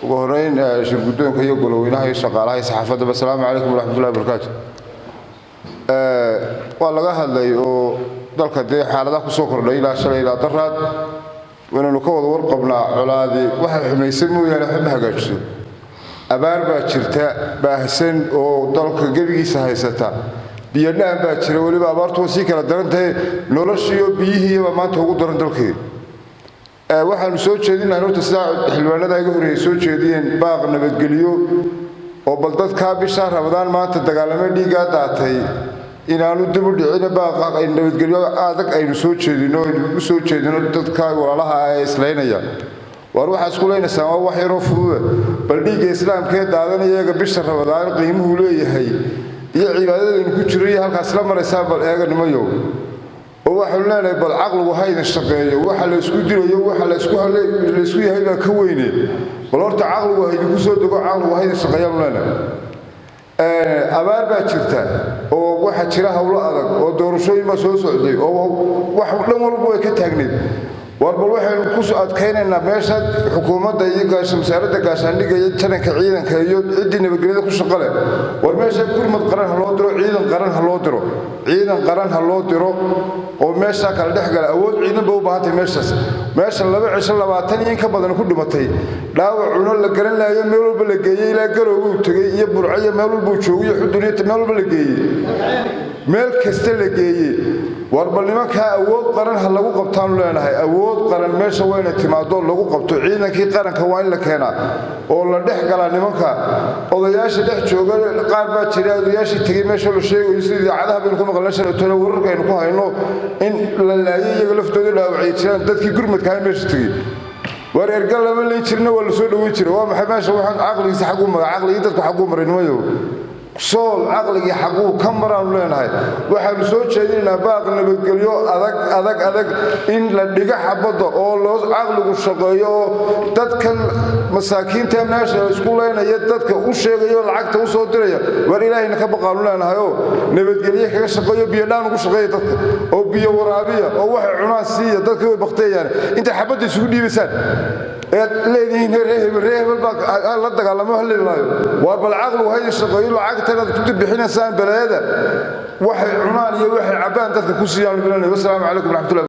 وهرين شرقدون كي يقولوا وينها يشغال هاي صحافة. السلام عليكم ورحمة الله وبركاته. والله هذا يو ذلك ده حالة كسوكر ليلة شليلة طراد وأنا نكود ورقبنا على ذي واحد ما يسمو يعني حبها جالسو أبار باشرتها بحسن وذلك جبي سهيسته بيرنا باشر ولي بابار توسيك على درنته لورشيو بيه وما تقول درن ذلك waxaan soo jeedinaa inuu tasaac xilwaanada ay hore soo jeediyeen baaq nabadgeliyo oo bal dadka bisha Ramadaan maanta dagaalamay dhiiga daatay inaanu dib u dhicin baaq ay nabadgeliyo adag aynu soo jeedino dadka walaalaha ay islaynaya war waxa isku leeyahay wax yar oo fudud bal dhiiga islaamka ee daadanaya bisha Ramadaan qiimuhu leeyahay iyo cibaadada ku jiray halkaas la maraysa bal eega nimayo وحنا لا بالعقل وهاي الشقية وحلا يسكو ديريو وحلا يسكو يهيبا كويني والورت عقل وهاي يكسو دغ عقل وهاي الشقية لنا أبار باجرتا oo waxa jira hawlo adag oo doorashooyin ma soo socday oo wax dhan walba way ka taagneed warbal waxaan ku soo adkaynaynaa meesha xukuumadda iyo wasaaradda gaashaandhigga iyo taranka ciidanka iyo cidii nabadgelyada ku shaqo leh war meesha gurmad qaran ha loo diro ciidan qaran ha loo diro oo meesha kala dhaxgal awood ciidan baa u baahatay meesha laba cisho 20 in ka badan ku dhimatay dhaawacuna la garan laayo meel walba la geeyay ilaa garowga uu tagay iyo burciyo meel walba uu joogay xuduniyada meel walba la geeyay meel kasta la geeyay warbal nimanka awood qaran ha lagu qabtaan leenahay awood qaran meesha wayna timaado lagu qabto ciidankii qaranka waa in la keenaa oo la dhax galaa nimanka odayaasha dhex jooga qaar baa jira odayaasha tagay meesha la sheegayo sidii cadaha baynu ka maqlan shalay wararka aynu ku hayno in la laayay iyaga laftooda dhaawacay jiraan dadkii gurmadka ay meesha tagay war ergal lama leyn jirna waa la soo dhaweyn jiray waa maxay meesha waxaan aqligiisa xaq u maga aqliga dadku xaq u maray nimayo sool aqliga xaq uu ka maraan leenahay waxaan soo jeedinaa baaq nabadgelyo adag in la dhiga xabada oo loo aqligu shaqeeyo dadkan masaakiinta meesha isku leenaya dadka u sheegayo lacagta u soo diraya war ilaahayna ka baqaan leenahay oo nabadgelyo kaga shaqeeyo biyo dhaan ugu shaqeeyo dadka oo biyo waraabiya oo wax cunaan siiya dadka way baqteeyaan inta xabada isugu dhiibasaan leedin reebel baa la dagaalamo halilaayo war bal aqlu hay shaqeeyo lacagta ku bixinaysan balaayada waxay cunaan iyo waxay cabaan dadka ku siiyaan. Wassalaamu calaykum wa rahmatullahi